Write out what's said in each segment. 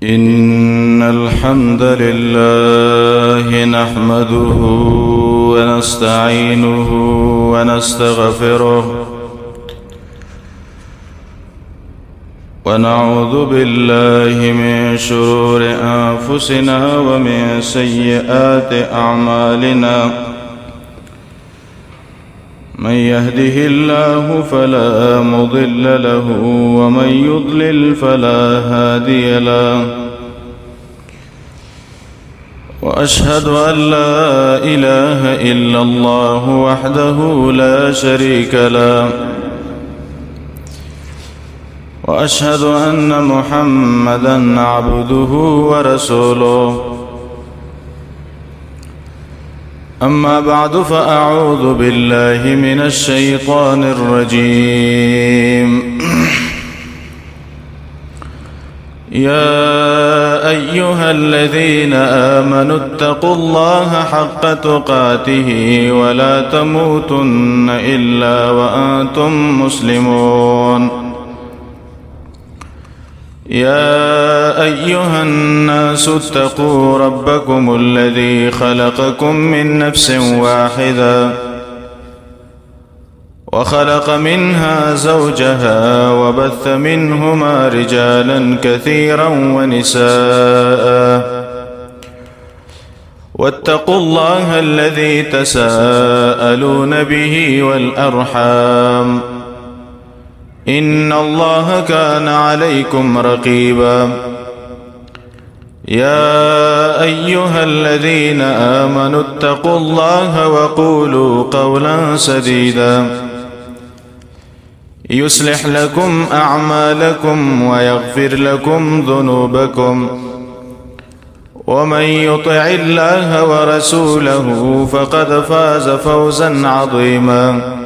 إن الحمد لله نحمده ونستعينه ونستغفره ونعوذ بالله من شرور أنفسنا ومن سيئات أعمالنا من يهده الله فلا مضل له ومن يضلل فلا هادي له وأشهد أن لا إله إلا الله وحده لا شريك له وأشهد أن محمدًا عبده ورسوله أما بعد فأعوذ بالله من الشيطان الرجيم يا أيها الذين آمنوا اتقوا الله حق تقاته ولا تموتن إلا وأنتم مسلمون يا أيها الناس اتقوا ربكم الذي خلقكم من نفس واحدة وخلق منها زوجها وبث منهما رجالا كثيرا ونساء واتقوا الله الذي تساءلون به والأرحام إن الله كان عليكم رقيبا يا أيها الذين آمنوا اتقوا الله وقولوا قولا سديدا يصلح لكم أعمالكم ويغفر لكم ذنوبكم ومن يطع الله ورسوله فقد فاز فوزا عظيما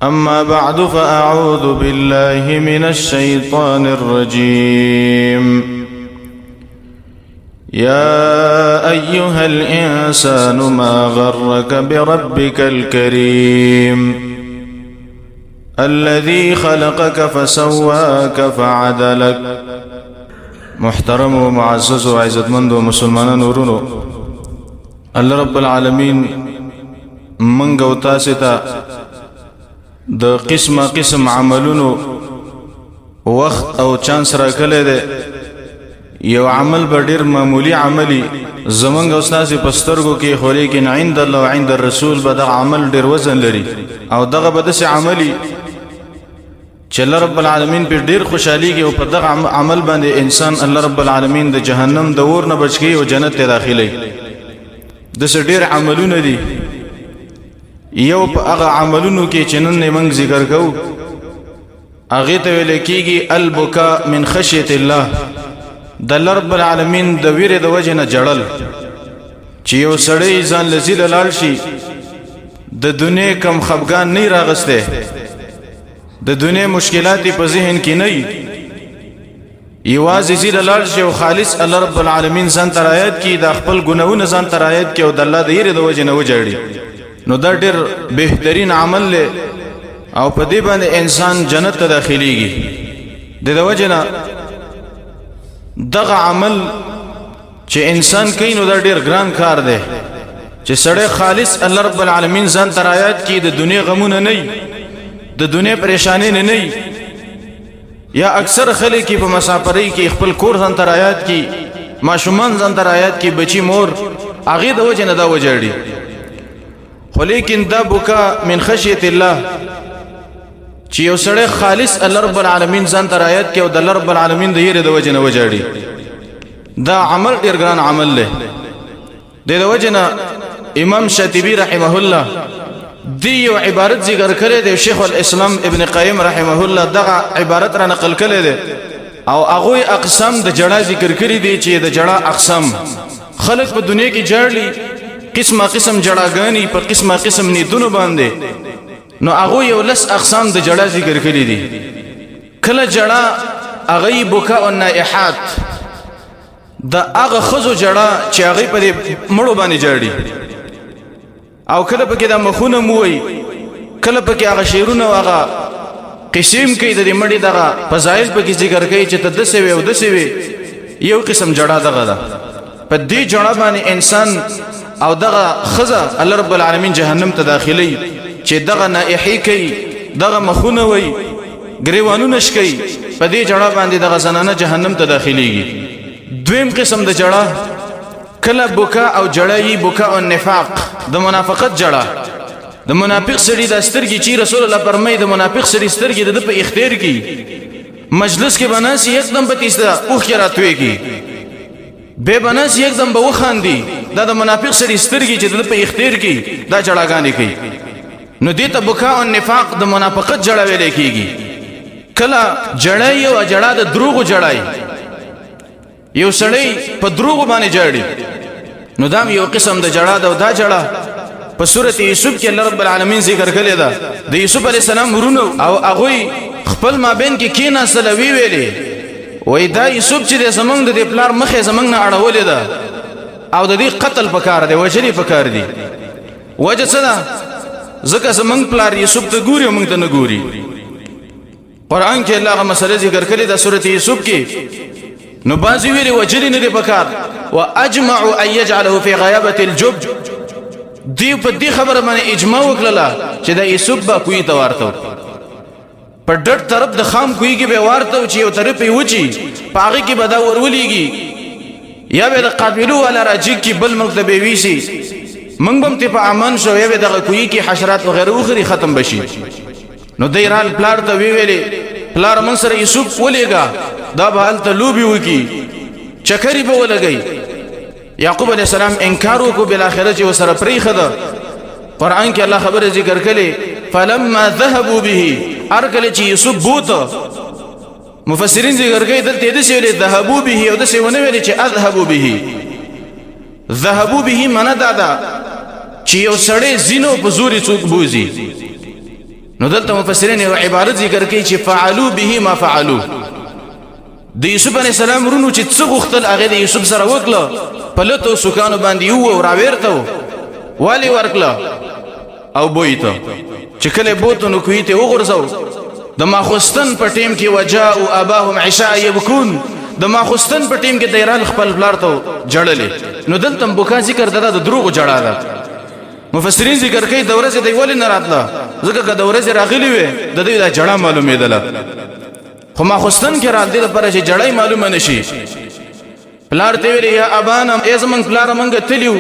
أما بعد فأعوذ بالله من الشيطان الرجيم يا أيها الإنسان ما غرك بربك الكريم الذي خلقك فسواك فعدلك. محترم و معزز و عزتمند و مسلمانان ورونو، الله رب العالمین منګ او تاسو ته د قسم عملونو وخت او چانس را کله ده. یو عمل به ډیر معمولی عملی زمونږ استاد پسترګو کې خو لیکن عند الله و عند الرسول به دغه عمل ډیر وزن لري او دغه به داسې عملی چې الله رب العالمین په ډیر خوشحالي کې او په دغه عمل باندې انسان الله رب العالمین د جهنم د اور نه بچ کی او جنت ته داخلي. داسې ډیر عملونه دي. یو په هغه عملونو کې چې نن موږ ذکر کوو هغه ته ویل کېږي البکاء من خشیة الله. د الله رب العالمین د ویرې د وجې نه جړل چې یو سړی ځان لذیل لاړ شي د دنیا کم خفګان نه راغسته، د دنیا مشکلات په ذهن کې نه یوازې زیل لاړ شي او خالص الله رب العالمین ځان ترایت کې د خپل ګناهونو ځان ترایت کې او د الله د ویرې د وجې نه وجړي، نو دا ډېر بهترین عمل له او په دې باندې انسان جنت ته داخليږي. د دې وجه نه دغه عمل چې انسان کوي نو دا ډېر ګران کار دی چې سړی خالص الله رب العالمین ځان ترایات کې د دنیا غمونه نه د دنیا پریشانی نه یا اکثر خلک په مسافرۍ کې خپل کور ځان ترایات کې ماشومان ځان ترایات کې بچی مور هغه د وجه نه دا وجړي. خو لیکن دا بکا من خشیت الله چې یو سړی خالص الله رب العالمین ځان ترایت کې او د الله رب العالمین د یری د وجه نه وجړي، دا عمل ډیر ګران عمل دی. د وجه نه امام شاطبی رحمه الله دی یو عبارت ذکر کړی دی، شیخ الاسلام ابن قیم رحمه الله دغه عبارت را نقل کړی دی او هغه اقسام د جړه ذکر کړی دی چې د جړه اقسام خلق په دنیا کې جړلی قسمه قسم جړاګانی په قسمه قسم نیتونو باندې، نو هغه یو لس اقسام د جړه ذکر کړی دي. کله جړه هغه بکا او نائحات د هغه خزو جړه چې هغه په مړو باندې جړي، او کله پکې د مخونه موي، کله پکې هغه شیرونه او هغه قسم کې د مړي دغه فضایل په کې ذکر کوي چې تدسه وي او دسه وي یو قسم جړه دغه ده په دې جړه باندې انسان او دغه خزه الله رب العالمین جهنم ته داخلي چې دغه نائحي کوي دغه مخونه وي گریوانو نشکي په دې جړه باندې دغه زنانه جهنم ته داخليږي دویم قسم د جړه کله بوکا او جړای بوکا او نفاق د منافقت جړه د منافق سړي د سترګي چې رسول الله فرمایي د منافق سړي سترګي د په اختیار کې مجلس کې بناسي एकदम بتیستا اوخ راتوي کې به بناسي एकदम به وخاندي دا د منافق سړي سترګي چې د په اختیار کې دا جړاګانې کوي نو دې ته بوکا او نفاق د منافقت جړه ویل کېږي کله جړای او جړه د دروغ جړای یو سړی په دروغ باندې جړی نو دا یو قسم د جړه دا دا جړه په سورته یوسف کې الله رب العالمین ذکر کړی دا د یوسف علی السلام ورونو او هغه خپل مابین کې کینا سلوي ویلې وای دا یوسف چې زمنګ د پلار مخه زمنګ نه اړولې ده او د دې قتل پکار دی وجلی پکار دی وجه څه ده ځکه زمنګ پلار یوسف ته ګوري او موږ ته نه ګوري قران کې الله هغه مسله ذکر کړی دا سورته یوسف کې نو بازی ویلی وجلی ندی پکار واجمعوا ان يجعله في غيابه الجب دی په دې خبره باندې اجماع وکړه چې دا یوسف با کوی ته ورته په ډټ طرف د خام کوی کې به ورته چې یو طرف یې وچی پاغي کې به دا ورولېږي یا به د قابلو ولا راجی کې بل مکتب ویسي منګ بم ته په امان شو یا به د کوی کې حشرات وغیرہ اخري ختم بشي نو دیرال پلار ته ویلې پلار من سره یوسف ولېګا دا به حالت لوبي وکي چکرې به ولګي یعقوب علیہ السلام انکار وکړو بل اخرت چې وسره پری خده قران کې الله خبره ذکر کړي فلما ذهبوا به ارکل چې یوسف بوته مفسرین ذکر کوي دلته دې چې ذهبوا به او دې ونه ویل چې اذهبوا به ذهبوا به معنا دا چې یو سړی زینو په زوري څوک بوزي نو دلته مفسرین یو عبارت ذکر کوي چې فعلوا به ما فعلوا د یوسف علی السلام رونو چې څه غختل هغه د یوسف سره وکړه په لته سکانو باندې یو راويرته والی ورکړه او بویته چې کله بوته نو کوي ته وګرځاو د ماخستن په ټیم کې وجاءوا اباهم عشاء يبكون د ماخستن په ټیم کې دیران خپل بلار ته جړلې نو دلته بوکا ذکر د دروغ جړا ده مفسرین ذکر کوي د ورځې دی ولې نه راتله ځکه که د ورځې راغلی وي د دې د جړه معلومېدله خو ما خوستن کې را دي لپاره چې جړای معلومه نشي پلار ته ویل یا ابانا ازمن پلار منګه تلیو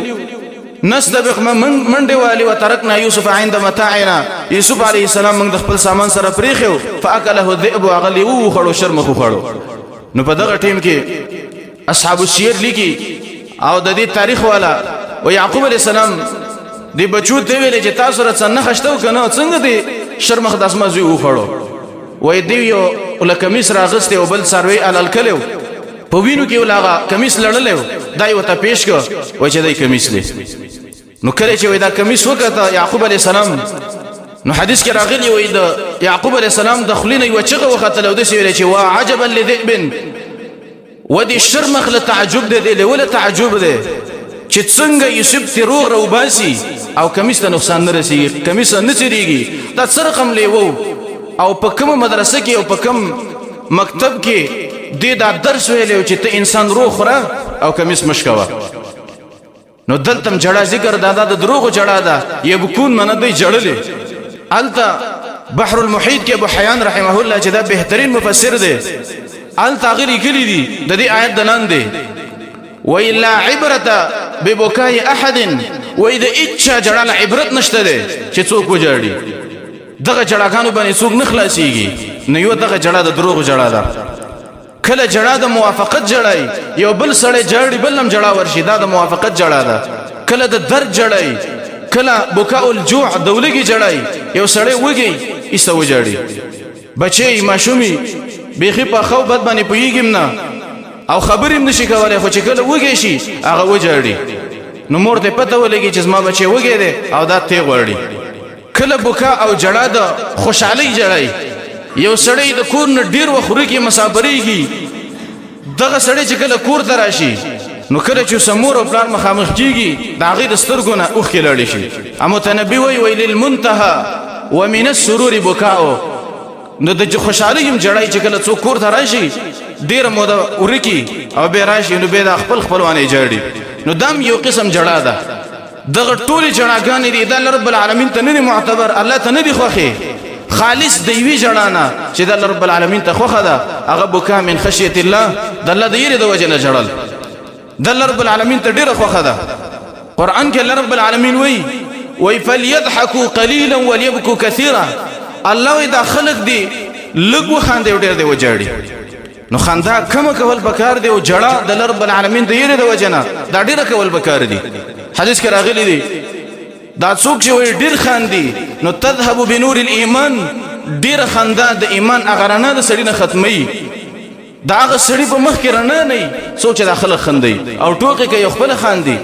نستبق منډه والی وترکنا یوسف عند متاعنا یوسف علی السلام موږ خپل سامان سره پریخو فاکله الذئب وغلی و خړو شرم خو خړو نو په دغه ټیم کې اصحاب السیر لیکي او د دې تاریخ والا او یعقوب علی السلام دی بچو ته ویل چې تاسو را څنګه خشتو کنه څنګه دی شرمخ د اسمه زی و خړو وای دی یو ول کمیس راغسته او بل سروي علل کلو په وینو کې ولاغه کمیس لړلو دای وته پیش کو وای چې دای کمیس لې نو کله چې وای دا کمیس وکړه یعقوب علی السلام نو حدیث کې راغلی وای دا یعقوب علی السلام دخلینه یو چغه وختل او د سی ویل چې وا عجبا لذئب ودي شرمخ لتعجب دی ولا تعجب دی چې څنګه یوسف تیروغ رو باسي او کمیس ته نقصان نه رسیږي کمیس نه چریږي دا څه رقم لیوو او په کوم مدرسه کې او په کوم مکتب کې د دا درس ویلو چې ته انسان روح خورا او کمیس مشکوا نو دلتم جړه ذکر دادا د دروغ جړه ده یبکون من دی جړلې التا بحر المحیط کې ابو حیان رحمه الله چې دا بهترین مفسر دی التا غری کلی دی د دې آیت دلان دی وإلا عبرة ببكاء احد وإذا اچا جړه عبرت نشته دی چې څوک وجړي دغه جړاګانو باندې څوک نه خلاصيږي نو یو دغه جړه د دروغ جړه ده کله جړه د موافقت جړای یو بل سړی جړی بلم جړه ورشي دا د موافقت جړه ده کله د درد جړای کله بکاء الجوع دولګي جړای یو سړی وږي ایسه وجړي بچي ماشومي بيخي په خو بد باندې پويګم نه او خبرې نشي کولای خو چې کله وږي شي هغه وجړي نو مور ته پته ولګي چې زما بچي وږي دي او دا ته غوړي کله بوکا او جړه د خوشحالي جړای یو سړی د کور نه ډیر وخوري کې مسافرېږي دغه سړی چې کله کور ته راشي نو کله چې سمور او پلان مخامخ کیږي دا غي د سترګو نه اوخ کېلړي شي اما تنبي وی للمنتهى ومن السرور بكاء نو د خوشحالي هم جړای چې کله څوک کور ته راشي ډیر موده ورکی او به راشي نو به د خپلوانې جړي نو دام یو قسم جړا ده دغه ټولي جړاګانې دي د رب العالمین ته نه معتبر الله ته نه دی خوخي خالص دیوی جړانا چې د رب العالمین ته خوخه ده هغه بکا من خشیت الله د الله د یری د وجه نه جړل د رب العالمین ته ډیره خوخه ده قران کې رب العالمین وی فليضحكوا قليلا وليبكوا كثيرا الله اذا خلق دي لګو خان دی ډیر دی وجړي نو خندا کم کول بکار دی او جړه د رب العالمین د یری د وجه نه دا ډیره کول بکار دی حدیث کې راغلی دی دا څوک چې وي ډیر خاندي نو تذهب بنور الايمان ډیر خندا د ایمان اغرانه د سړی نه ختمي دا هغه سړی په مخ کې رانه نه سوچ داخله خندي او ټوکې کوي خپل خاندي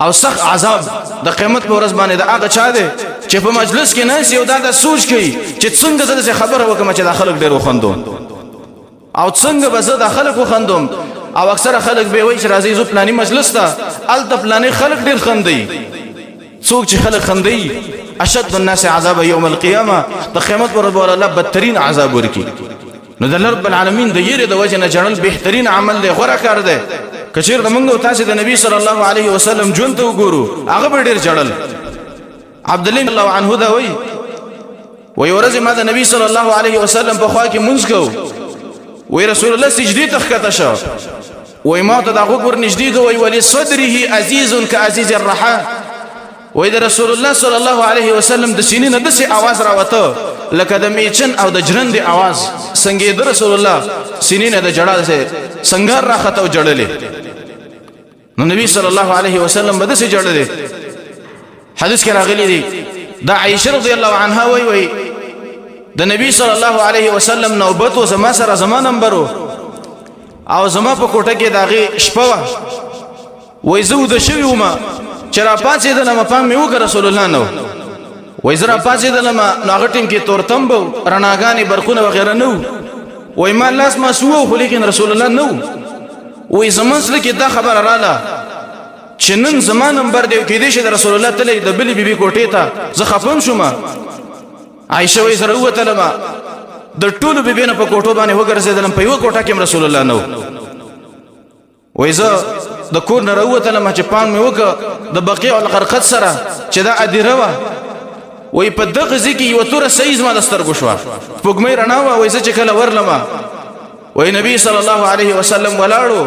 او سخت عذاب د قیامت په ورځ باندې دا هغه چا دی چې په مجلس کې ناس یو دا سوچ کوي چې څنګه زه خبره وکم چې داخله ډیر وخندوم او څنګه به زه داخله وخندوم او اکثر خلک به وایي چې راځي زو پلاني مجلس ته الته پلاني خلک ډیر خندي څوک چې خلک خندي اشد الناس عذاب يوم القيامه د قیامت پر ورځ الله بدترین عذاب ورکی نو د رب العالمین د یری د وجه نه جړل بهترین عمل دی غوړه کار دی کچیر د منګو تاسو د نبی صلی الله علیه وسلم جون ته وګورو هغه به ډیر جړل عبد الله الله عنه دا وی ورځ ما د نبی صلی الله علیه وسلم په خوا کې منځ کو وی رسول الله سجدی تخکته شو وی ما ته دا وګور نږدې کو وی ولي صدره عزیز کعزیز الرحا وی د رسول الله صلی الله علیه وسلم د سینې نه دسي आवाज راوته لکه د میچن او د جرند आवाज څنګه د رسول الله سینې نه د جړا سه څنګه راخته او جړلې نو نبی صلی الله علیه وسلم بده سي جړلې حدیث کې راغلی دی دا عائشه رضی الله عنها وی د نبی صلی الله علیه وسلم نوبت او زما سره زما نمبر او زما په کوټه کې داغه شپه وای زو د شوی ما چر پاتې د لمه پام مې وکړ رسول الله نو وای زرا پاتې د لمه نو هغه ټیم کې تورتمبو رڼاګانی برخونه وغیرہ نو وای ما لاس ما سو خو لیکن رسول الله نو وای زمونږ لکه دا خبر رااله چې نن زما نمبر دی کې دې چې رسول الله تعالی د بلی بیبي کوټې ته زه خپم شوم عائشه وای زره وته لمه د ټولو بیبینه په کوټو باندې وګرځیدلم په یو کوټه کې رسول الله نو وای زه د کور نه راوتلم چې پام مې وکړ د بقیع الغرقد سره چې دا ادیره وا وای په دغه ځکه یو تور سیز ما دستر غشوا پګمې رڼا وا وای چې کله ورلم وای نبی صلی الله علیه وسلم ولاړو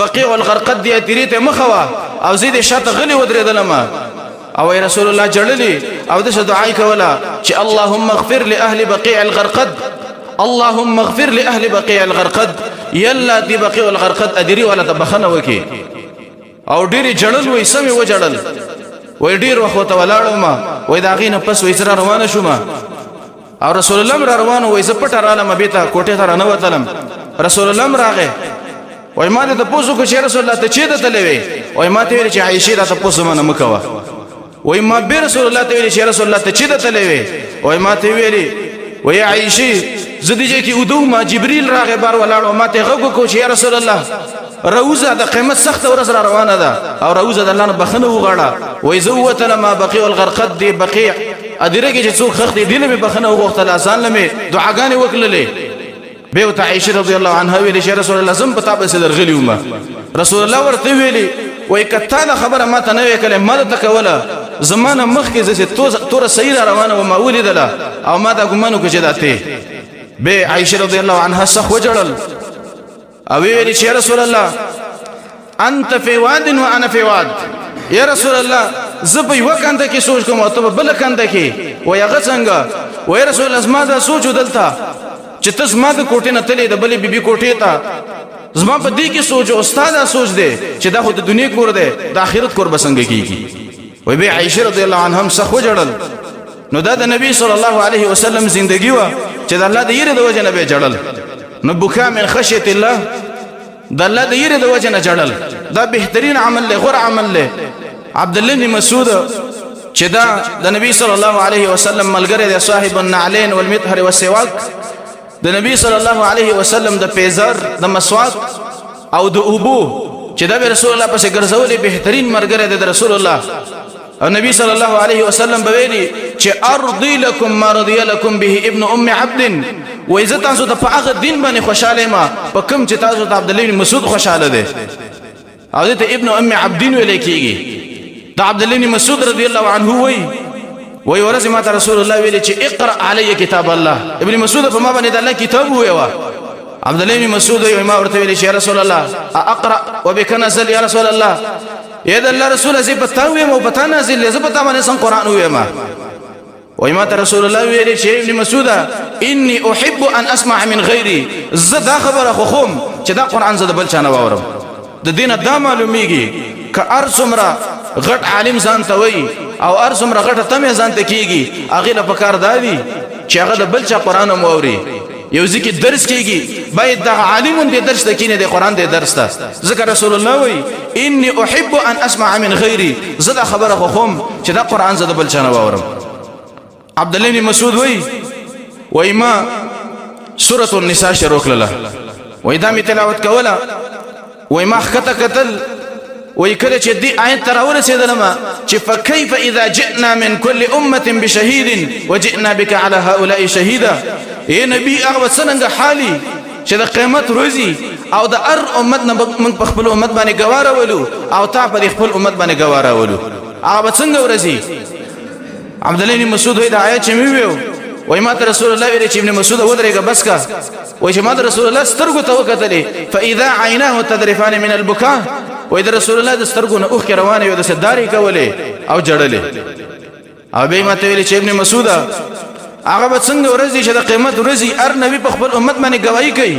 بقیع الغرقد دی ادیره مخوا او زید شاته غلی ودرېدلم او رسول الله جړلی او د دعای کوله چې اللهم اغفر لاهل بقيع الغرقد اللهم اغفر لاهل بقيع الغرقد يلا دي بقيع الغرقد ادري ولا تبخنه وکي او ډیر جړل وې سمې و جړل وې ډیر وخت ولاړو ما وې دا غینه پس وې سره روانه شوم او رسول الله را روانه وې زپټ رااله مبيته کوټه ته نه وتلم رسول الله راغه وې ما ته پوسو کو چې رسول الله ته چي دته لوي وې ما ته ویل چې عائشه ته پوسو منه مکوا وای ما به رسول الله ته ویل چې رسول الله ته چي دته لوي وای ما ته ویلي وای عائشه زدیجه کی ودو ما جبريل راغه بار ولاړو ما ته غوګو کو چې یا رسول الله روزه د قیامت سخت ورځ را روانه ده او روزه د الله نه بخنه وغاړه وای زوته لما بقيع الغرقد دی بقيع ادیره کې چې څوک خخت دی له بخنه وغوښتل آسان لمه دعاګانې وکړلې به وت عائشه رضی الله عنها ویل چې رسول الله زم پتا به درغلی ومه رسول الله ورته ویلي وای کته خبره ما ته نه وکړه ما ته کوله زمانه مخ کې زه تور صحیح روانه و ما ولیدله او ما دا ګمانو کې جداته به عائشه رضی الله عنها سخ وجړل او ویل چې رسول الله انت في واد وانا في واد یا رسول الله زبې وکنده کې سوچ کوم او ته بل کنده کې وای هغه څنګه وای رسول الله زما دا سوچ ودلتا چې تاسو ما د کوټې نه تلې د بلې بیبي کوټې ته زما په دې کې سوچ او استاد سوچ دی چې دا خو د دنیا کور دی د آخرت کور بسنګ کیږي وای به عائشه رضی الله عنها سخ وجړل نو دا د نبی صلی الله علیه وسلم زندگی وا چې د الله د یری د وجه نه به جړل نو بکا من خشیت الله د الله د یری د وجه نه جړل دا بهترین عمل له غره عمل له عبد الله بن مسعود چې دا د نبی صلی الله علیه وسلم ملګری دی صاحب النعلین والمطهر والسواک د نبی صلی الله علیه وسلم د پیزار د مسواک او د اوبو چې دا رسول الله پسې ګرځولې بهترین مرګره د رسول الله او نبی صلی الله علیه وسلم بویلی چې ارضی لكم ما رضی لكم به ابن ام عبد و اذا تاسو ته په هغه دین باندې خوشاله ما په کوم چې تاسو ته عبد الله بن مسعود خوشاله ده او ته ابن ام عبد ویل کیږي دا عبد الله بن مسعود رضی الله عنه وی ورځ ما ته رسول الله ویل چې اقرا علی کتاب الله ابن مسعود په ما باندې د الله کتاب ویوا عبد الله بن مسعود وی ما ورته ویل چې رسول الله اقرا وبك نزل يا رسول الله یا د الله رسول زی پتا وې مو پتا نازل زی پتا باندې سم قران وې ما وای ما ته رسول الله ویل چې ابن مسعود اني احب ان اسمع من غيري زدا خبره خو خوم چې دا قران زده بل چانه واورم د دینه دا معلومیږي ک ارسمرا غټ عالم ځان ته وای او ارسمرا غټ تمه ځان ته کیږي اغه له پکار دادی چې هغه د بل چا قران مو اوري یو ځکه درس کیږي باید د عالم دې درس ته کینه د قران دې درس ته ذکر رسول الله وای اني احب ان اسمع من غيري زدا خبره خو خوم چې دا قران زده بل چانه واورم عبد الله بن مسعود وای ما سوره النساء شروع کړله وای دا می تلاوت کوله وای ما خطه قتل وای کله چې دې آیت تر ورسېدلم چې فكيف اذا جئنا من كل امه بشهيد وجئنا بك على هؤلاء شهيدا اے نبی هغه څنګه حالي چې د قیامت روزي او د ار امت نه من خپل امت باندې گواره ولو او تا په خپل امت باندې گواره ولو هغه څنګه ورزي عبد الله بن مسعود دا آیت چې ویو وای ما ته رسول الله ویل چې ابن مسعود ودرېګه بس کا وای چې ما ته رسول الله سترګو ته وکتلې فاذا عيناه تذرفان من البكاء وای د رسول الله د سترګو نه اوخ روانه یو د سداري کولې او جړلې او به ما ته ویل چې ابن مسعود هغه څنګه ورځي چې د قیامت ورځي ار نبی په خپل امت باندې گواہی کوي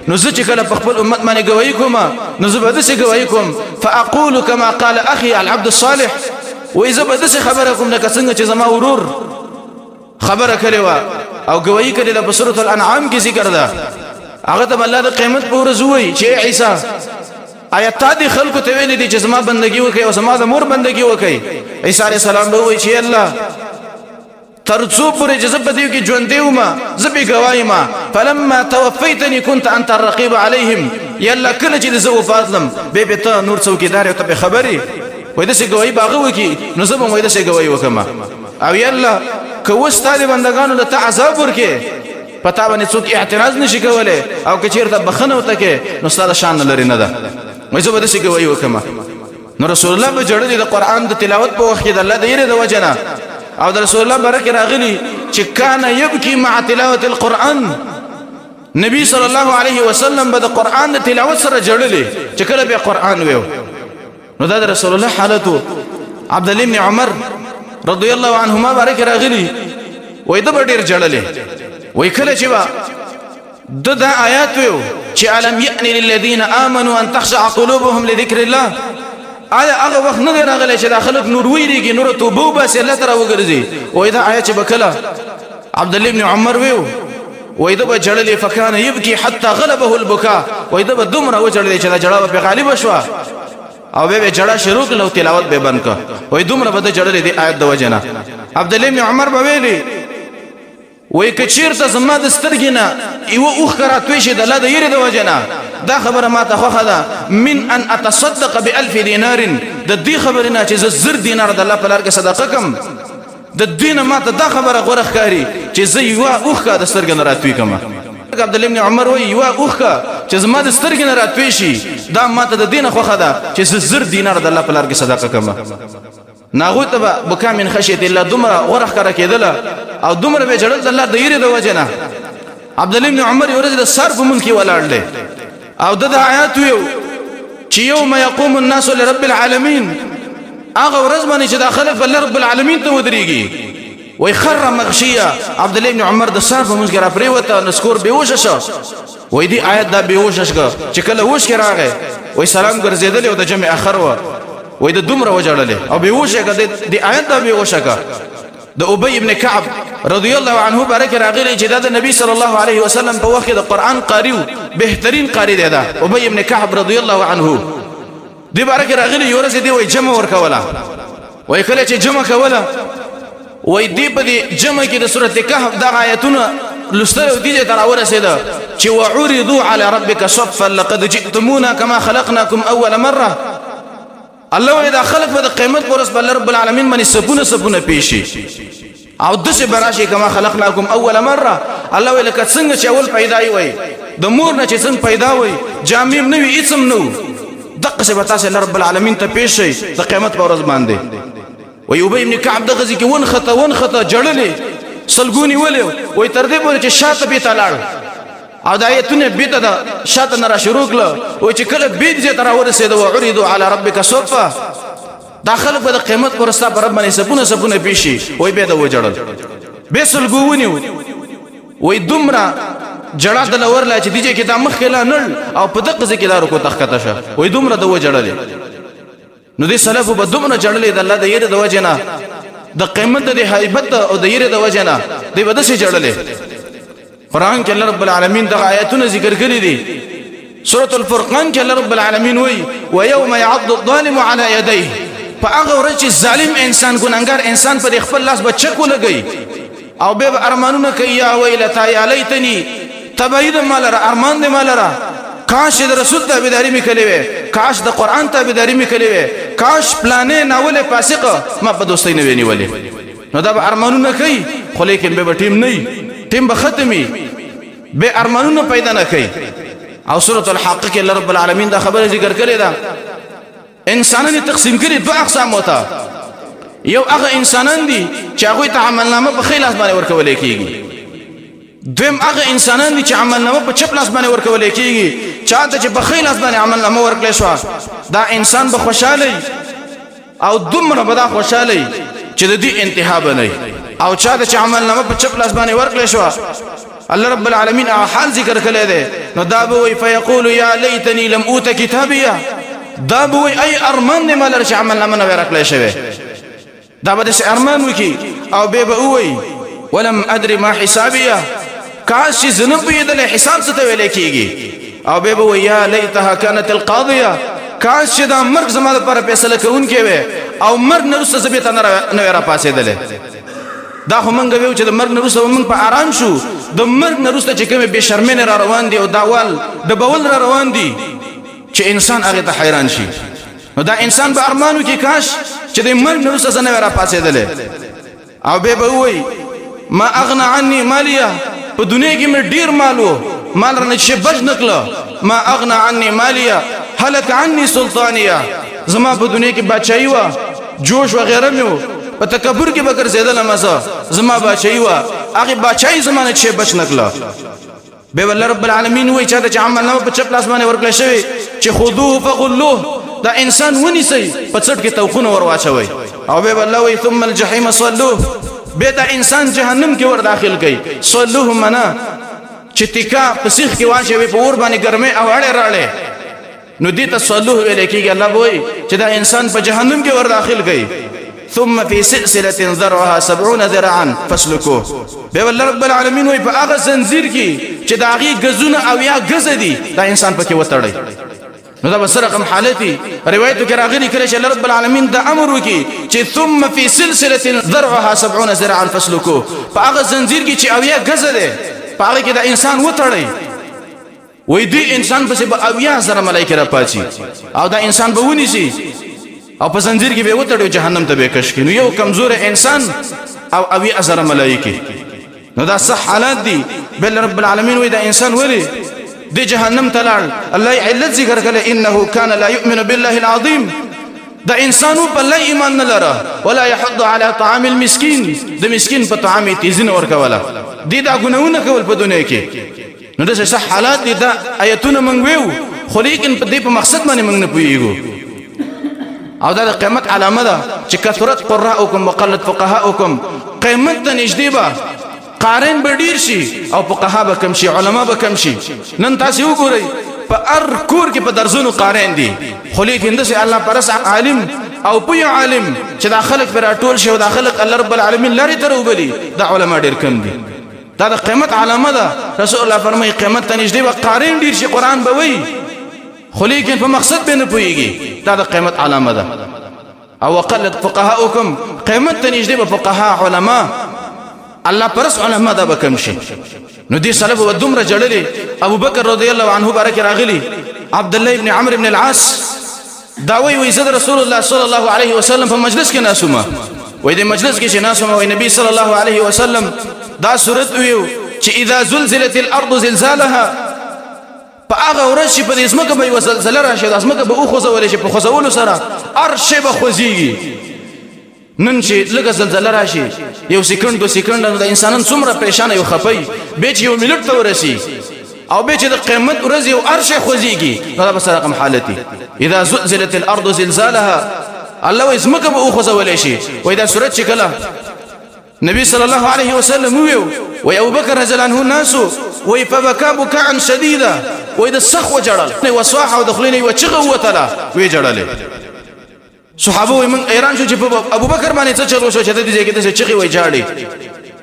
نو زه چې کله په خپل امت باندې گواہی کوم نو زه به داسې گواہی کوم فاقول كما قال اخي العبد الصالح واذا به داسې خبره کوم لکه څنګه چې زما ورور خبره کړې و او گواہی کړې د سورۃ الانعام کې ذکر ده هغه ته الله د قیامت په ورځ وایي چې عیسی آیات دي خلکو ته ویل دي چې زما بندگی وکي او زما د مور بندگی وکي عیسی علیه السلام به وایي چې الله ترڅو پر جذب دیو کې ژوند دیوما زبې گواہی ما فلما توفيتني كنت انت الرقيب عليهم يلا کله چې زه وفاتلم به ته نور څوکیدار او ته خبري وای د څه گواہی باغ وکي نو زه به وای د څه گواہی وکما او یلا کو استاد بندگانو له عذاب ورکه پتا باندې څوک اعتراض نشي کولای او کچیرته بخنه وته کې نو استاد شان لري نه ده وای زه به د څه گواہی وکما نو رسول الله به جوړل د قران د تلاوت په وخت د الله د یره د وجنه او رسول الله برکه راغلی چې کان یبکی مع تلاوت القرآن نبی صلی الله علیه وسلم به د قرآن د تلاوت سره جړلې چې کله به قرآن ویو نو دا رسول الله حالته عبد الله بن عمر رضی الله عنهما برکه راغلی وای د ډیر جړلې وای کله چې د آیات ویو چې علم یأن للذین آمنوا ان تخشع قلوبهم لذکر الله آیا هغه وخت نه راغلی چې د خلک نور ویریږي نور توبه بس الله تعالی وګرځي وای دا آیت چې بکله عبد الله بن عمر ویو وای دا بجړلې فکان یبکی حتى غلبه البكاء وای دا دومره وجړلې چې دا جړه په غالب شو او به جړه شروع کړو تلاوت به بند کا وای دومره بده جړلې دی آیت د وجنه عبد الله بن عمر به ویلي وای کچیرته زما د سترګینا یو اوخ کراتوي شه د الله د یری د وجنه دا خبره ما ته خوخه ده من ان اتصدق ب1000 دینار د دې خبره نه چې زر دینار د الله په لار کې صدقه کم د دینه ما ته دا خبره غوړه ښکاری چې زه یو اوخ کا د سترګن راتوي کما عبد الله بن عمر وای یو اوخ کا چې زما د سترګن راتوي شي دا ما ته د دینه خوخه ده چې زر دینار د الله په لار کې صدقه کما ناغوت به بکا من خشیت الله دومره غوړه ښکارا کېدله او دومره به جړل الله د یری د وجنه عبد الله بن عمر ورځ د صرف ملک ولاړل او د آیات یو چې یوم یقوم الناس لرب العالمین هغه ورځ باندې چې داخله په رب العالمین ته ودرېږي وای خر مغشیه عبد الله بن عمر د صرف ملک را پریوته نسکور بیوش شو وای دی آیات دا بیوش شو چې کله وښ کې راغی وای سلام ګرځیدل او د جمع اخر وای د دومره وجړل او بیوش کې د آیات دا بیوش کا د ابي ابن كعب رضی الله عنه بارک راغلی چې د نبی صلی الله علیه وسلم په وخت د قران قاریو بهترین قاری دی دا ابي ابن كعب رضی الله عنه دی بارک راغلی یورس دی وای جمع ورکولا وای کله چې جمع کولا وای دی په دې جمع کې د سورته کهف د آیاتونه لستر دي تر ورسېده چې وعرضوا على ربك صفا لقد جئتمونا كما خلقناكم اول مره الله وی دا خلق به د قیامت پر ورځ الله رب العالمین باندې سپونه پیشي او دسه براشي کما خلقناکم اول مره. الله وی لکه څنګه چې اول پیدا وي د مور نه چې څنګه پیدا وي جامیم نه وي اسم نو دغه څه به تاسو الله رب العالمین ته پیش شي د قیامت پر ورځ باندې. وی ابی ابن کعب دغه ځکه ونخته جړلې سلګونی ولې وی تر دې پورې چې شاته به تلاړ او د آیتونه بیت دا شاته نه را شروع کړه او چې کله بیت دې تر ورسېد او عرضوا علی ربک صفا داخله په قیامت پر ورځ پر رب باندې سپونه پیشي وی به دا وجړل به سلګونی وی دومره جړه د لور لا چې دیږي کې دا مخ کله نړ او په دغه ځکه دارو کو تخته شه وی دومره د وجړل. نو دې سلف په دومره جړلې د الله د یره د وجنه د قیامت د هیبت او د یره د وجنه دې بده سي جړلې. قرآن کې الله رب العالمین د آیاتونو ذکر کړی دي. سورۃ الفرقان کې الله رب العالمین وایي ويوم يعض الظالم على يديه فاغه ورچ ظالم انسان ګناګار انسان په خپل لاس بچکو لګي او به ارمانونه کوي یا ویلتا یا لیتنی تبعید مالرا ارمان دې مالرا کاش د رسول تابعداري میکلې وې کاش د قرآن تابعداري میکلې وې کاش پلانې ناول فاسقه ما په دوستۍ نه ونیولې. نو دا به ارمانونه کوي خو لیکن به ټیم نه ټیم به ختمي به ارمانونه پیدا نه کوي. او سورۃ الحق کې الله رب العالمین دا خبره ذکر کړې ده انسانان تقسیم کړي دوه اقسام وته. یو هغه انسانان دي چې هغه ته عملنامه په خیل اسمانه ورکول کېږي. دویم هغه انسانان دي چې عملنامه په چپ لاس باندې ورکول کېږي. چاته چې په خیل اسمانه عملنامه ورکړل شو دا انسان به خوشاله او دومره به دا خوشاله چې د دې انتها بنئ. او چاته چې عملنامه په چپ لاس باندې ورکړل شو الله رب العالمین حال ذکر کړی دی. نو دا به وي فیقول یا لیتنی لم اوت کتابیا دا به وي ای ارمان دې مالر چې عملنامه نه ورکړل شوی دا به دې ارمان وکي او به وي ولم ادري ما حسابيه کاش زنه بيدل حساب څه ته ویل کیږي او به وي یا لیتها كانت القاضيه کاش دا مرګ زماده پر فیصله کوونکې وي او مرګ نه رسته زبې ته نه را پاسېدل. دا خو مونږ ویو چې د مرګ نه رسته مونږ په آرام شو د مرګ نه رسته چې کومه بے شرمنه را روان دي او داوال د بول را روان دي چې انسان هغه ته حیران شي. نو دا انسان به ارمانو کې کاش چې د مرګ نه رسته نه را پاسېدل او به وي ما اغنى عني ماليه په دنیا کې مې ډیر مالو مال رانه چې بچ نکړه ما اغنى عني ماليه هلك عني سلطانيه زما په دنیا کې بادشاہي وا جوش وغیرہ مې په تکبر کې بکر زیدل مزه زما بادشاہي وا هغه بادشاہي زمانه چې بچ نکړه. به الله رب العالمین وایي چې دا عمل نه په چپ لاس باندې ورکړل شوی چې خذوه فغلوه دا انسان ونیسي په څټ کې توخونه ور واچوي او به الله وایي ثم الجحيم صلوه به دا انسان جهنم کې ور داخل کړي. صلوه منا چې تکا په سیخ کې واچوي په اور باندې ګرمه او اړه راړي نو دې ته صلوه ویل کېږي. الله وایي چې دا انسان په جهنم کې ور داخل کړي. ثم في سلسله ذرعها 70 ذراعا فاسلكوه به الله رب العالمین وایي په هغه زنجیر کې چې دا غي غزونه او یا غزه دي دا انسان پکې وتړي. نو دا بسره کوم حالتي روایت کې راغلي کړي چې الله رب العالمین دا امر وکي چې ثم في سلسله ذرعها 70 ذراعا فاسلكوه په هغه زنجیر کې چې او یا غزه ده په هغه کې دا انسان وتړي. وای دی انسان پسې به او یا زره ملائکه را پاتې او دا انسان به ونیسي او په زنجیر کې به وتړي جهنم ته به کش کینو یو کمزور انسان او یا زره ملائکه. نو دا صح حالات دي. بل رب العالمین وای دا انسان ولی دي جهنم تلال الله علت ذکر کړي انه كان لا يؤمن بالله العظيم دا انسانو بالله ایمان نه لره ولا يحض على طعام المسكين د مسكين په طعام تیزن ورکولا دي دا ګناونه کول په دنیا کې. نو دا صح حالات دي. دا آیتونه مونږ ویو خو لیکن په دې په مقصد باندې مونږ نه پوهیږو او دا د قیامت علامه ده چې کثرت قراءکم وقلت فقهاءکم قیامت ته نږدې به قارن به ډیر شي او فقها به کم شي علما به کم شي. نن تاسو وګورئ په هر کور کې په درزونو قارن دي خو لیکن داسې الله پرس عالم او پوی عالم چې دا خلق پر ټول شي او دا خلق الله رب العالمین لري تر وبلی دا علما ډیر کم دي. دا د قیامت علامه ده. رسول الله فرمایي قیامت ته نږدې به قارن ډیر شي قران به وایي خو لیکن په مقصد به نه پوهیږي. دا د قیامت علامه ده. او وقلت فقهاءکم قیامت ته نږدې به فقها علما الله پرس علما دا بکم شي. نو دي سلف و دومره جړلې ابو بکر رضی الله عنه بارک راغلی عبد الله ابن عمرو ابن العاص دا وی زه رسول الله صلی الله علیه وسلم په مجلس کې ناسومه وای د مجلس کې چې ناسومه وای نبی صلی الله علیه وسلم دا سورت ویو چې اذا زلزلت الارض زلزالها په هغه ورځ چې په دې ځمکه به یو زلزله راشي د ځمکه به وخوځول شي په خوځولو سره عرش به خوځيږي نن چې لږه زلزله راشي یو سکند دو سکند د انسانان څومره پریشان یو خپي به چې یو ملت ته ورسي او به چې د قیامت ورځ یو عرش خوځيږي دا به سره رقم حالتي اذا زلزلت الارض زلزالها الله ځمکه به وخوځول شي وای دا سورت چې کله نبی صلی الله علیه وسلم ویو وی ابو بکر رضی الله عنه الناس وی فبكى بكاء شديدا وی د سخ وجړل وصاح او دخلين وچغه وتلا وی جړل صحابه وی من ایران شو چې ابو بکر باندې څه چلو شو چې د دې کې د چغه وی جاړي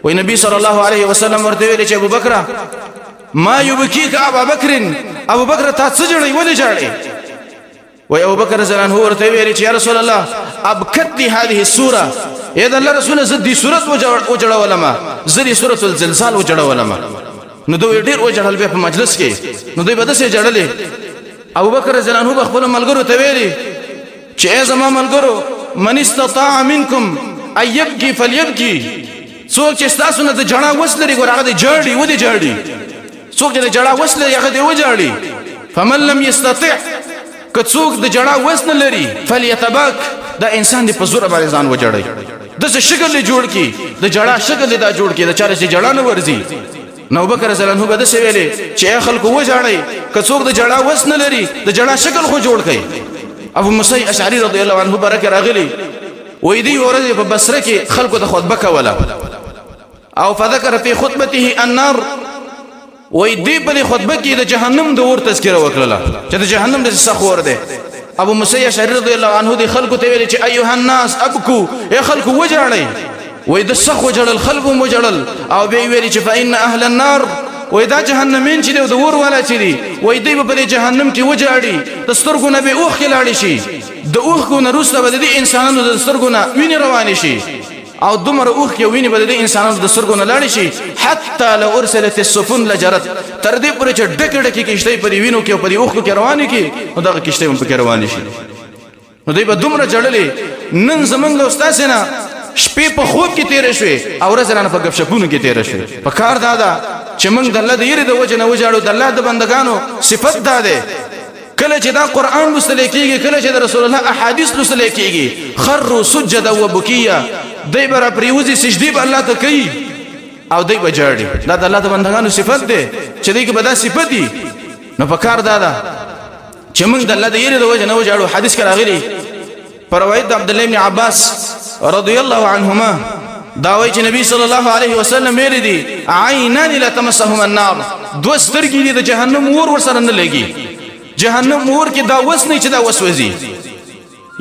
وی نبی صلی الله علیه وسلم ورته ویل چې ابو بکر ما يبكيك ابو بکر ابو بکر تا څه جړی ولې جاړي وی ابو بکر رضی الله عنه ورته ویل چې یا رسول الله ابكتني هذه السوره اې د الله رسول زدي صورت وجړولما زدي سوره الزلزال وجړولما نو دوی ډیر وجړل به په مجلس کې نو دوی بده سي جړلې ابو بکر رضی الله عنه خپل ملګرو ته ویلي چې ای زما ملګرو من استطاع منکم ان يبكي فليبكي څوک چې تاسو نه د جړا وسلري ګور هغه د جړډي و دي جړډي څوک چې د جړا وسلري هغه دی و جړډي فمن لم يستطع کڅوک د جړا وسن لري فليتباك دا انسان دی په زور باندې ځان وجړي د څه شکل جوړ کی د جړا شکل دا جوړ کی د چاره چې جړا نه ورزي نو بکر رضی الله عنه بده څه ویلې چې خلکو وځړي کڅوک د جړا وسن لري د جړا شکل خو جوړ کړي ابو موسی اشعری رضی الله عنه برکه راغلی وې دی ورځ په بصره کې خلکو د خطبه کوله او فذكر في خطبته النار وې دی په خطبه کې د جهنم د ور تذکره وکړه چې د جهنم د سخور ده ابو موسی اشعری رضی الله عنه دی خلکو ته ویل چې ايها الناس ابكوا يا خلکو وجړي وې د سخ وجړل خلکو وجړل او به ویل چې فإن اهل النار وې دا جهنمین چې د ور ولا چې دی وې دی په جهنم کې وجړي د سترګو نه به اوخ لاړ شي د اوخ نه روسته به د انسانانو د سترګو نه ویني روان شي او دمر اوخ کې ویني به د انسانانو د سترګو نه لاړ شي حتی لو ارسلت السفن لجرت تر دې پورې چې ډکه ډکه کیشته په وینو کې په اوخ کې روانه کې نو دا کیشته هم په روانه شي نو دوی به دومره جړلې نن زمونږ استاد نه شپې په خوب کې تیر شوي او ورځ رانه په غب شپونو کې تیر شوي په کار دادا چې موږ د الله د یری د وجه نه وجاړو د الله د بندگانو صفت داده کله چې دا قران لوستل کېږي کله چې د رسول الله احادیث لوستل کېږي خروا سجدا وبكيا دای بر پریوزي سجدي به الله ته کوي او دای بجاړي دا د الله د بندگانو صفت ده چې دای کې بدا صفت دي نو په کار دادا چې موږ د الله د یری د وجه نه وجاړو حدیث کې راغلي پر روایت د عبد الله ابن عباس رضی الله عنهما دا وایي چې نبی صلی الله علیه وسلم ویلي دي عینان لا تمسهم النار دو سترګې دي د جهنم ور ورسره نه لګي جهنم ور کې دا وس نه چې دا وسوځي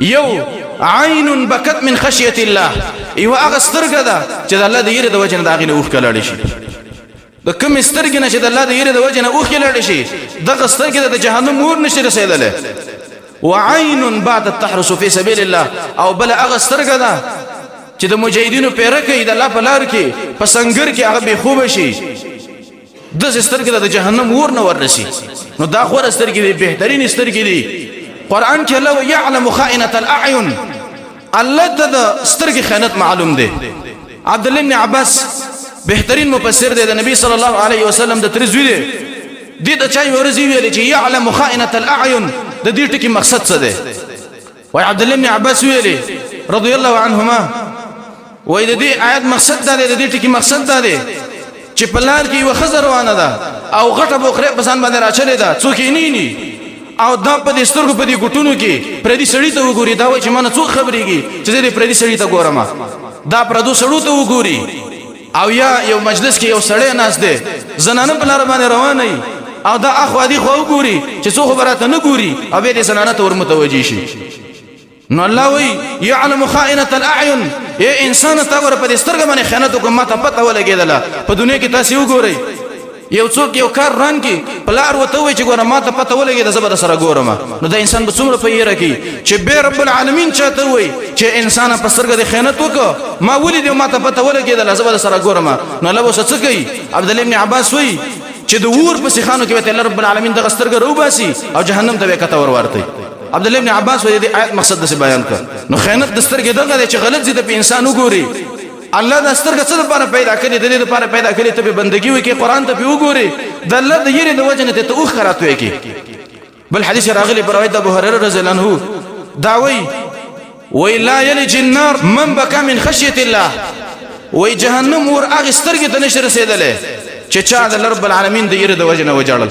یو عین بکت من خشیه الله یو هغه سترګه ده چې د الله د یری د وجه نه دا غینه اوخ کلاړي شي د کوم سترګې نه چې د الله د یری د وجه نه اوخ کلاړي شي دغه سترګې د جهنم ور نشي رسیدله وعين باتت تحرس في سبيل الله او بل هغه سترګه ده چې د مجاهدینو پیره کوي د الله په لار کې په سنگر کې هغه به خوب شي د سترګې د جهنم ور نه ورسي نو دا خور سترګې دي بهترین سترګې دي قران کې الله يعلم خائنه الاعين الله د سترګې خیانت معلوم دي عبد الله بن عباس بهترین مفسر دی د نبی صلی الله علیه وسلم د ترزوی دی د چای ورزي ویل چې يعلم خائنه الاعين د دې ټکی مقصد څه دی وای عبد الله بن عباس ویل رضی الله عنهما وای د دې آیت مقصد دا دی د دې ټکی مقصد دا دی چې په لار کې یو خزر روانه ده او غټه بوخره بسان باندې راچلې ده څوک یې نینی او دا په دې سترګو په دې ګټونو کې پردي سړی ته وګوري دا وای چې مانه څوک خبرېږي چې دې پردي سړی ته ګورم دا پردو سړو ته وګوري او یا یو مجلس کې یو سړی ناس دی زنانه په لار باندې روان نه او دا اخو دې خو وګوري چې څو خبراته نه ګوري او به دې زنانه ته ورمتوجي شي نو الله وی يعلم خائنه الاعين اے انسان ته ور په سترګ باندې خیانت کوم ماته پته ولګیدله په دنیا کې تاسو وګورئ یو څوک یو کار ران کی پلار وته وی چې ګوره ماته پته ولګیده زبر سره ګورم نو دا انسان به څومره پیره کی چې به رب العالمین چاته وی چې انسان په سترګ د خیانت وکړه ما ولید ماته پته ولګیدله زبر سره ګورم نو الله وسه څه کوي عبد الله ابن عباس وی چې د ور په سخانو کې وته رب العالمین د سترګ رو باسي او جهنم ته وکته ور ورته عبد الله ابن عباس وې دې آیت مقصد د بیان کړ. نو خیانت د سترګې دغه دی چې غلط زیاده په انسان وګوري. الله د سترګې څه لپاره پیدا کړې؟ د دې لپاره پیدا کړې ته به بندګي وکړي، قرآن ته به وګوري، د الله د یری د وجه نه ته اوښ خرات وکړي. بل حدیث راغلی په روایت ابو هريره رضی الله عنه داوی وی لا یلج النار من بکا من خشیت الله، وی جهنم ور هغه سترګې ته نشي رسیدلی چې چا د رب العالمین د یری د وجه نه وجړل.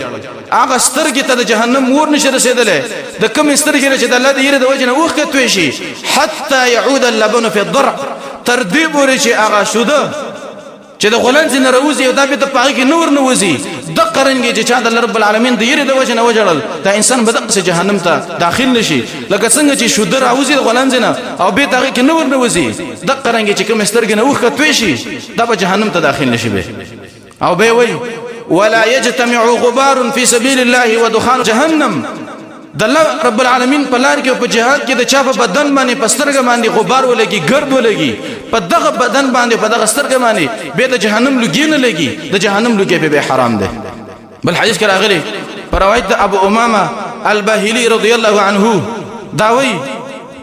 هغه سترګې ته د جهنم ور نشي رسیدلی د کوم سترګې چې د الله د یری د وجه نه اوښ کتوي شي حتی يعود اللبن في الضرع، تر دې پورې چې هغه شوده چې د غولانځ نه راوځي او دا به د پاغي کې نور نه وځي د قرنګي چې چا د رب العالمین د یری د وجه نه وجړل دا انسان به دغه جهنم ته داخل نشي. لکه څنګه چې شوده راوځي د غولانځ نه او به دغه کې نور نه وځي د قرنګي چې کوم سترګې نه اوښ کتوي شي دا به جهنم ته داخل نشي به. او به وی ولا يجتمع غبار في سبيل الله ودخان جهنم، د الله رب العالمین په لار کې او په جهاد کې د چا په بدن باندې په سترګه باندې غبار ولګي، ګرد ولګي، په دغه بدن باندې په دغه سترګه باندې به د جهنم لوګي نه لګي، د جهنم لوګي به حرام ده. بل حدیث کې راغلی په روایت د ابو امامه الباهلی رضی الله عنه داوی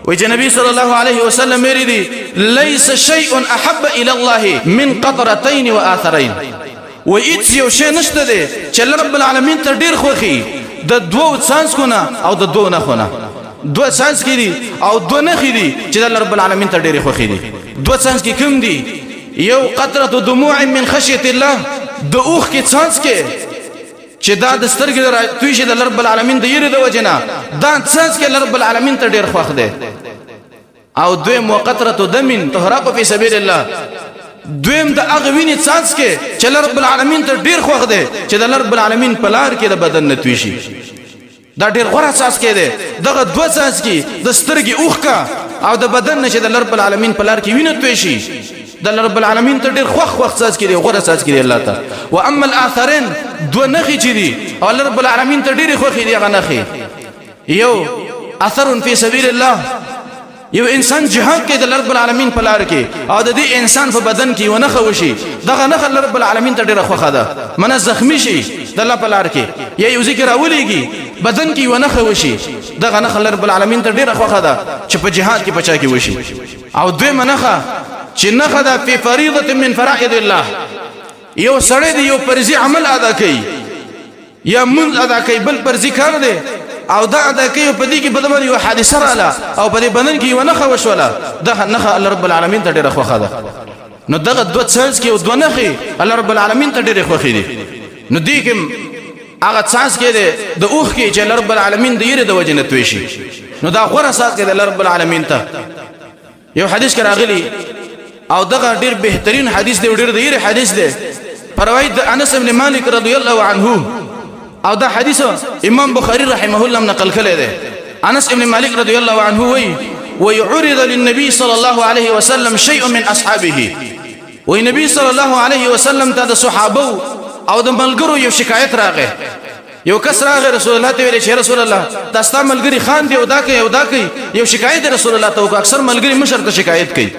وی چې نبی صلی الله علیه وسلم ویلي دي ليس شيء احب الى الله من قطرتين واثرين، و هیڅ یو شی نشته دی چې رب العالمین ته ډیر خوښي د دوو څانځکونه او د دوو نښونه. دوه څانځکې دي او دوه نښې دي چې د رب العالمین ته ډېرې خوښې دي. دوه څانځکې کوم دي؟ یو قطرة دموع من خشیة الله، د اوښکې څانځکې چې دا د سترګې راتوی شي د رب العالمین د یری د وجې نه، دا څانځکې رب العالمین ته ډېر خوښ دی. او دویم وقطرة دم تهراق فی سبیل الله، دویم د هغه وینې څاڅکې چې رب العالمین ته ډیر خوښ دی چې د رب العالمین په لار کې د بدن نه توی شي، دا ډیر غوره څاڅکې دی. دغه دوه څاڅکې د سترګې اوښکه او د بدن نه چې د رب العالمین په لار کې وینه توی شي د رب العالمین ته ډیر خوښ څاڅکې دی، غوره څاڅکې دی الله ته. و اما الاثرین دوه نښې چې دي او رب العالمین ته ډیرې خوښې دي هغه نښې، یو اثر فی سبیل الله، یو انسان جهاد کې د رب العالمین په لار کې او د دې انسان په بدن کې ونه خوشي دغه نه رب العالمین ته ډیره خوخه ده، منه زخمی شي د الله په لار کې یا یو ذکر اولېږي بدن کې ونه خوشي دغه نه رب العالمین ته ډیره خوخه ده چې په جهاد کې پچا کې وشي. او دویمه نښه چې نښه ده په فریضه من فرائض الله، یو سړی دی یو فرضي عمل ادا کوي یا منځ ادا کوي بل فرضي کار دی او دا ادا کوي په دې کې بدمن یو حادثه رااله او په دې بدن کې یو نښه وشوله دغه نښه الله رب العالمین ته ډیره خوښه ده. نو دغه دوه څاڅکې او دوه نښې الله رب العالمین ته ډیره خوښې دي. نو دې کې هغه څاڅکې دی د اوښکې چې الله رب العالمین د یری د وجې نه توی شي، نو دا غوره څاڅکې دی الله رب العالمین ته. یو حدیث کې راغلی او دغه ډیر بهترین حدیث دی، ډیر د یری حدیث دی په روایت د انس بن مالک رضی الله عنه، او دا حدیث امام بخاری رحمه الله نقل کړی دی. انس ابن مالک رضی الله عنه ويعرض للنبي صلى الله عليه وسلم شيء من اصحابه، ونبي صلى الله عليه وسلم ته د صحابه او د ملګرو یو شکایت راغی. یو کس راغی رسول الله ته ویل چې رسول الله تاسو ملګری خان دی او دا کوي او دا کوي، یو شکایت رسول الله ته او اکثر ملګری مشر ته شکایت کوي.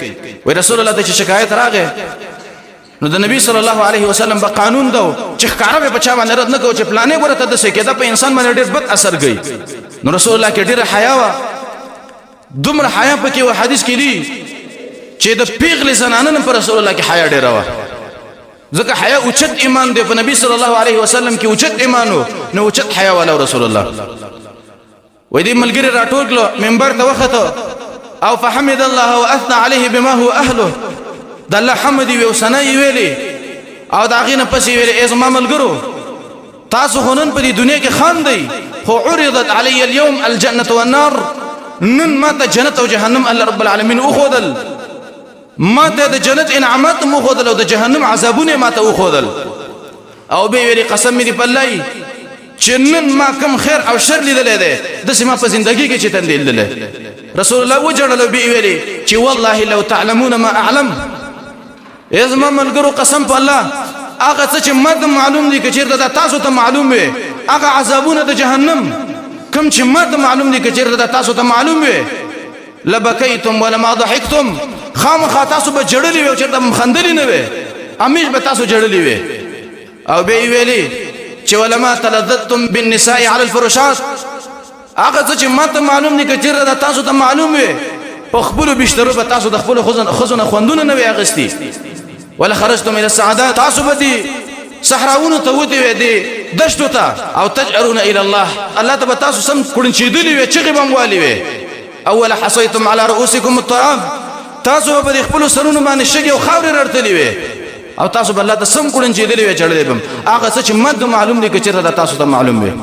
وی رسول الله ته چې شکایت راغی نو د نبی صلی الله علیه وسلم په قانون دو چې ښکارا به بچا باندې رد نه کو چې پلانې ورته د څه کېده په انسان باندې ډېر بد اثر کوي. نو رسول الله کې ډېر حیا وا، دومره حیا پکې و حدیث کې دی چې د پیغلې زنانه پر رسول الله کې حیا ډېر وا، ځکه حیا اوچت ایمان دی په نبی صلی الله علیه وسلم کې اوچت ایمانو نو اوچت حیا والا رسول الله. وې دې ملګری راټول کړو منبر ته وخته او فحمد الله واثنى عليه بما هو اهله، د الله حمد وی ثنا ویلي او دا غینه پسې ویلي ازما ملګرو تاسو هنن په دې دنیا کې خان دی خو عرضت علی اليوم الجنه والنار، نن ما ته جنت او جهنم الله رب العالمین او خودل، ما ته د جنت انعامات مو خودل او د جهنم عذابونه ما ته او خودل. او به ویلي قسم دې په الله چې نن ما کوم خیر او شر لیدل دي د سما په ژوندۍ کې چې تندل دي. رسول الله وجړل به ویلي چې والله لو تعلمون ما اعلم، ازما ملګرو قسم په الله هغه څه چې ماته معلوم دي کچېرته دا تاسو ته معلوم وي، هغه عذابونه د جهنم کوم چې ماته معلوم دي کچېرته دا تاسو ته معلوم وي لبکیتم ولما ضحکتم، خامخا تاسو به جړلې وي او چېرته خندلې نه وي، همیش به تاسو جړلې وي. او به ویلي چې ولما تلذذتم بالنساء على الفرشات، هغه څه چې ماته معلوم دي که چېرته دا تاسو ته معلوم وي په خپلو بشترو به تاسو د خپلو ښځو نه خوندونه نه وي اخیستي ولخرجتم الى السعادات تاسو به دې صحراونو ته وتې وې دې دشتو ته او تجأرون الى الله الله ته به تاسو سم کړنچېدلي وې چغې به م والې وې اول حصیتم على رؤوسکم التراب تاسو به د خپلو سرونو باندې شګې او خاورې رړتلې وې او تاسو به الله ته سم کړنچېدلي وې چړلې به م هغه څه چې مد معلوم دي که چېرته دا تاسو ته معلوم وي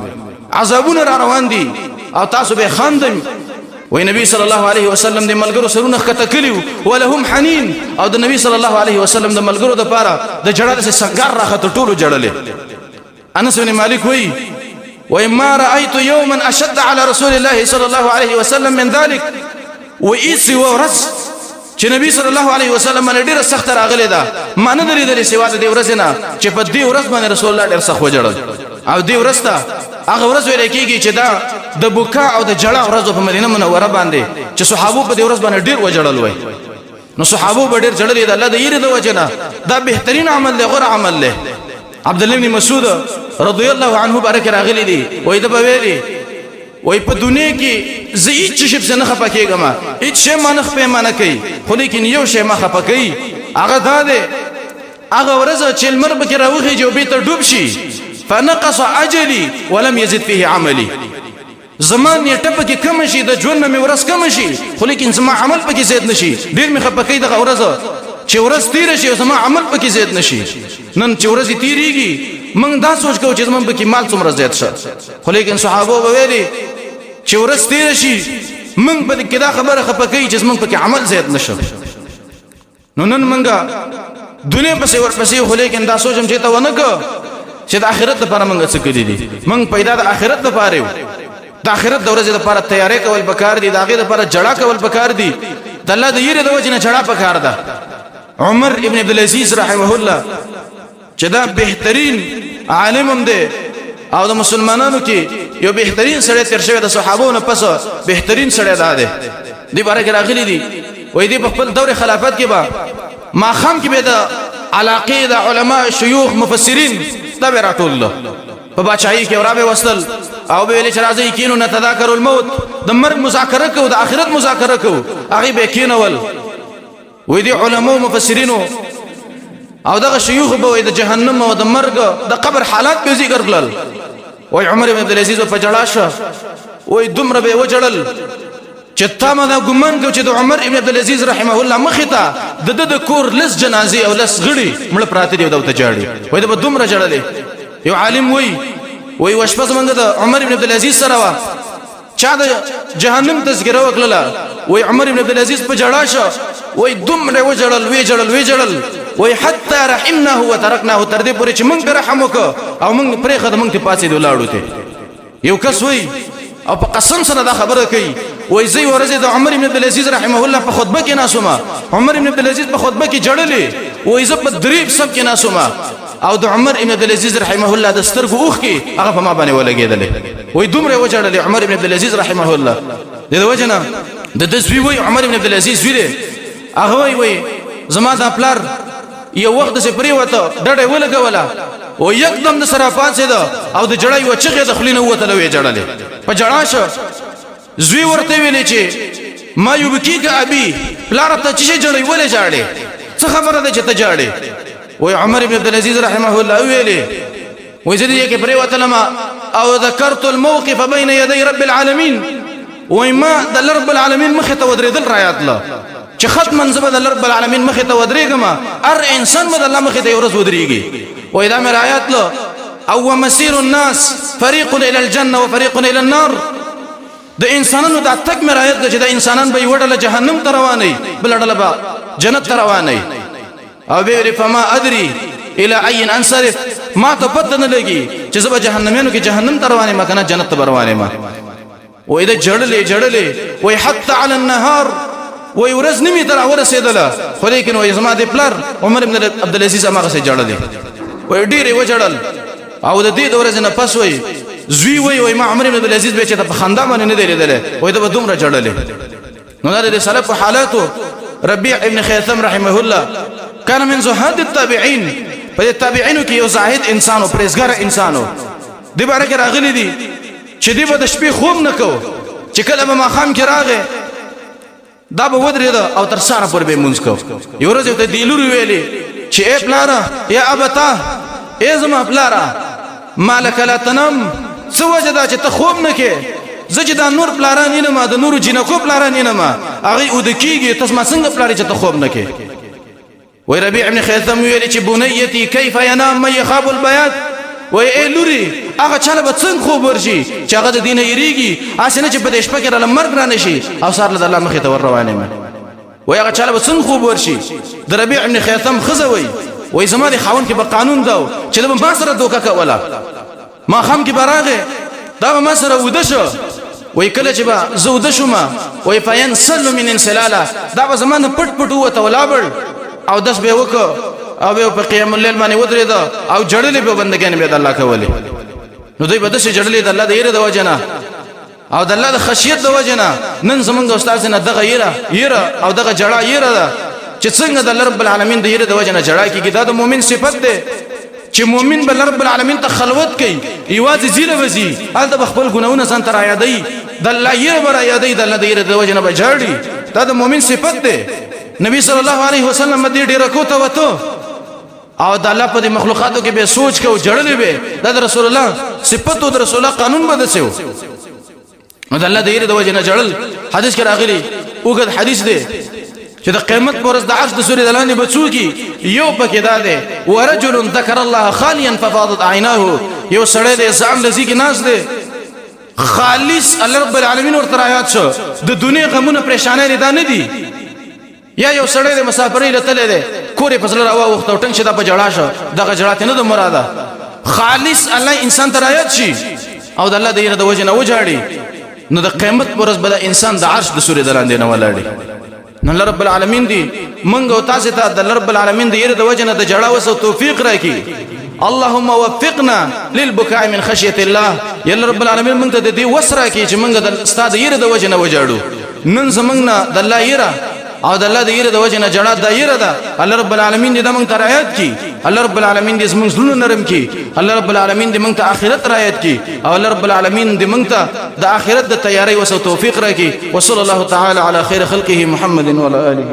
عذابونه را روان دي او تاسو به خاندئ وی نبی صلی الله علیه وسلم د ملګرو سرونه ښکته کړي ولهم حنین او د نبی صلی الله علیه وسلم د ملګرو دپاره د ژړا داسې سنګار راخته ټولو ژړلې انس بن مالک وی ما رأیت یوما اشد على رسول الله صلی الله علیه وسلم من ذلك وایس ورځ چې نبی صلی الله علیه وسلم باندې ډیره سخته راغلې ده ما نه ده لیدلې سوا د دې ورځې نه چې په دې ورځ باندې رسول الله ډېر سخت وژړل او دې ورځ ته هغه ورځ ویل کېږي چې دا د بکا او د ژړا ورځ په مدینه منوره باندې چې صحابو په دې ورځ باندې ډېر وژړل وای نو صحابو به ډېر ژړلې د الله د یېرې د وجې نه دا بهترین عمل دی غوره عمل دی عبد الله بن مسعود رضی الله عنه بارک راغلی دی وای د به ویلي وای په دنیا کې زه هیڅ شی په نه خپه کېږم هیڅ شی ما نه پیمانه کوي خو لیکن یو شی ما خپه کوي هغه دا دی هغه ورځ چې لمر پکې راوخیږي او بېرته ډوب شي فنقص اجلي ولم يزد فيه عملي زمان نیټه پکې کم شي د ژوند مې ورځ کم شي خو لیکن زما عمل پکې زیات نشي ډېر مې خپه کوي دغه ورځ چې ورځ تېره شي او زما عمل پکې زیات نشي نن چې ورځې تېرېږي موږ دا سوچ کوو چې زموږ پکې مال څومره زیات شه خو لیکن صحابو به ویلي چې ورځ تېره شي موږ پکې دا خبره خپه کوي چې زموږ پکې عمل زیات نشه نو نن موږ دنیا پسې ورپسې خو لیکن دا سوچم چې ته ونه که چې د آخرت لپاره موږ څه کړي دي موږ پیدا د آخرت لپاره یو د آخرت د ورځې لپاره تیاری کول پکار دي د هغې لپاره جړا کول پکار دي د الله د یېرې د وجې نه جړا پکار ده عمر ابن عبدالعزیز رحمه الله چې دا بهترین عالم هم دی او د مسلمانانو کې یو بهترین سړی تېر شوی د صحابو نه پس بهترین سړی دا دی دې باره کې راغلي دي وایي دې په خپل دور خلافت کې به ماښام کې به د علاقې د علما شیوخ مفسرین دا به راټول په باچایي کې ورا به وصل او به ویل چې راځئ کینو نتذاکر الموت د مرګ مذاکره کوو د آخرت مذاکره کوو هغې به کینول وایي دې علماو مفسرینو او دغه شیوخ به وایي د جهنم او د مرګ د قبر حالات به ذکر کړل وایي عمر بن عبدالعزیز به په ژړا شه وایي دومره به یې وژړل چې تا ما دا ګمان کوو چې د عمر ابن عبدالعزیز رحمه الله مخې ته د ده د کور لس جنازې او لس غړي مړه پراته دي او ده ورته ژاړي وایي ده به دومره ژړلې یو عالم وایي وه شپه زمونږ د عمر ابن عبدالعزیز سره وه چا د جهنم تذکره وکړله وایي عمر ابن عبدالعزیز په ژړا شه وایي دومره وژړل وژړل وایي حتی رحمناه وترکناه تر دې پورې چې موږ پرې رحم وکړو او موږ پرېښه د موږ ته پاڅېد ولاړو ته یو کس وایي او په قسم سره دا خبره کوي وایي زه یوه ورځ د عمر بن عبدالعزیز رحمه الله په خطبه کې ناست وم عمر بن عبدالعزیز په خطبه کې ژړلې وایي زه په دریب صف کې ناست وم او د عمر بن عبدالعزیز رحمه الله د سترګو اوښکې هغه په ما باندې ولګېدلې وایي دومره یې وژړلې عمر بن عبدالعزیز رحمه الله د دې وجه نه د ده زوی وایي عمر بن عبدالعزیز زوی دی هغه وایي زما دا پلار یو وخت داسې پرېوته ډډه یې ولګوله او یکدم د سره پاڅېده او د ژړا یوه چغې د خولې نه ووتله ویې ژړلې په ژړا شه زوی ورته ویلې چې ما یبکیک ابي پلاره ته څه شی ژړئ ولې ژاړې څه خبره ده چې ته ژاړې وایي عمر بن عبدالعزیز رحمه الله ویلې وایي زه دې کې پرېوتلم او ذکرت الموقف بین یدی رب العالمین وایي ما د رب العالمین مخې ته ودرېدل رایاتله چې ختماً زه به د رب العالمین مخې ته ودرېږم هر انسان به د الله مخې ته یو ورځ ودرېږي وایي دا مې رایاتله او مسیر الناس فریق الى الجنه وفریق الى النار د انسانانو دا تک مې رایت ده چې د انسانان به یوه ډله جهنم ته روانوي بله ډله به جنت ته روانوي او بیا ویلې فما ادري الى ای انصرف ما ته پته نه لګي چې زه به جهنمیانو کې جهنم ته روان یم که نه جنت ته به روان یم وایي ده ژړلې وایي حتی علی النهار وایي ورځ نه مې ته راورسېدله خو لیکن وایي زما د پلار عمر بن عبدالعزیز هماغسې ژړلې وایي ډېر یې وژړل او د دې د ورځې نه پس وایي زوی وایي ما عمر بن عبدالعزیز به چې ته په خندا باندې نه دی لیدلی وایي ده به دومره ژړلې نو دا د سلفو حالاتو ربيع ابن خيثم رحمه الله كان من زهاد التابعين په تابعینو کې یو زاهد انسان او پرهیزګار انسان دی باره کې راغلي دي چې دی به د شپې خوب نه کو چې کله به ماښام کې راغی دا به ودرېده او تر سهاره پورې به یې مونځ کو. یو ورځ ورته دې لورې ویلې چې ای پلاره یا ابتا ای زما پلاره ما لک لا تنم، څه وجه ده چې ته خوب نه کې؟ زه چې دا نور پلاران ینم د نورو جینکو پلاران ینم هغوی اوده کېږي، ته زما څنګه پلار چې ته خوب نه کې؟ وی ربیع ابن خیثم ویلې چې بنیتي کیف ینام من یخاف البیات، وی ای لوري هغه چاله به څنګه خوب ورشي چې هغه د دې نه یېرېږي، هسې نه چې په دې شپه کې راله مرګ را نه شي او سهار له د الله مخې ته ور روان یم. وی هغه چاله به څنګه خوب ورشي؟ د ربیع ابن خیثم ښځه وی زما د خاوند کې به قانون ده چې ده به ما سره دوکه کوله، ماښام کې به راغی دا به ما سره اوده شو، وی کله چې به زه اوده شوم وی فینسل من انسلاله دا به زما نه پټ پټ ووته ولاړ او دس به یې وکړ او بیا په قیام اللیل باندې ودرېده او جړلې به بندګانې به د الله کولې. نو دوی به داسې جړلې د الله د یېرې د وجې نه او د الله د خشیت د وجې نه. نن زمونږ استاد نه دغه یېره او دغه جړه یېره ده چې څنګه د الله رب العالمین د یېرې د وجې نه جړا کېږي. دا د مؤمن صفت دی چې مؤمن به رب العالمین ته خلوت کوي، یوازې ځیله به ځي هلته به خپل ګناهونه ځان ته رایادوي، د الله یېره به رایادوي، د الله د یېرې د وجې نه به جاړي. دا د مؤمن صفت دی. نبی صلی الله علیه وسلم دې ډیرکو ته وته او د الله په دې مخلوقاتو کې به سوچ کو جړلې به دا د رسول الله صفت او د رسول الله قانون به دسو نو د الله د یېرې د وجې نه جړل. حدیث کې راغلی اوږد حدیث دی چې د قیامت پر ورځ د عرش د سوري د لاندې به څوکي یو پکې دا دی ورجل ذکر الله خالیا ففاضت عیناه، یو سړی دی ځان لذي کې ناست دی خالص الله رب العالمین ورته رایاد شو، د دنیا غمونه پریشانۍ دا نه دي. یا یو سړی د مسافرۍ لتلې دی کور یې په زړه راواوښته او ټنګ شي دا په جړا شو، دغه جړا ته نه ده مراده، خالص الله انسان ته رایاد شي او د الله د یېرې د وجې نه وجاړي. نو د قیامت پر ورځ به د انسان د عرش د سوري د لاندې نه ولاړي. نو الله رب العالمین دی منګ او تاسو ته د رب العالمین د یېرې د وجې نه د جړا وسو توفیق راکړي. اللهم وفقنا للبكاء من خشيه الله، یا رب العالمین موږ ته د دې وس راکړي چې موږ د استاد یېرې د وجې نه وجاړو. نن زمونږ نه د الله یېره او د الله د یېرې د وجې نه جړا دا یېره ده. الله رب العالمین دې دا موږ ته رعایت کړي، الله رب العالمین دې زموږ زړونه نرم کړي، الله رب العالمین دې موږ ته آخرت رعایت کړي او الله رب العالمین دې موږ ته د آخرت د تیاری وسو توفیق راکړي. وصلی الله تعالی علی خیر خلقه محمد وعلى آله.